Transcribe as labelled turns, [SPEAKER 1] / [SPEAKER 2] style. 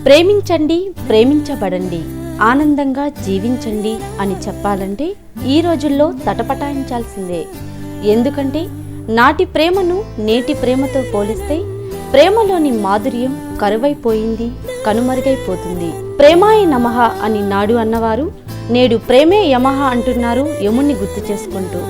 [SPEAKER 1] ప్రేమించండి, ప్రేమించబడండి, ఆనందంగా జీవించండి అని చెప్పాలంటే ఈ రోజుల్లో తటపటాయించాల్సిందే. ఎందుకంటే నాటి ప్రేమను నేటి ప్రేమతో పోలిస్తే ప్రేమలోని మాధుర్యం కరువైపోయింది, కనుమరుగైపోతుంది. ప్రేమాయ నమః అని నాడు అన్నవారు నేడు ప్రేమే యమః అంటున్నారు, యముణ్ణి గుర్తు చేసుకుంటూ.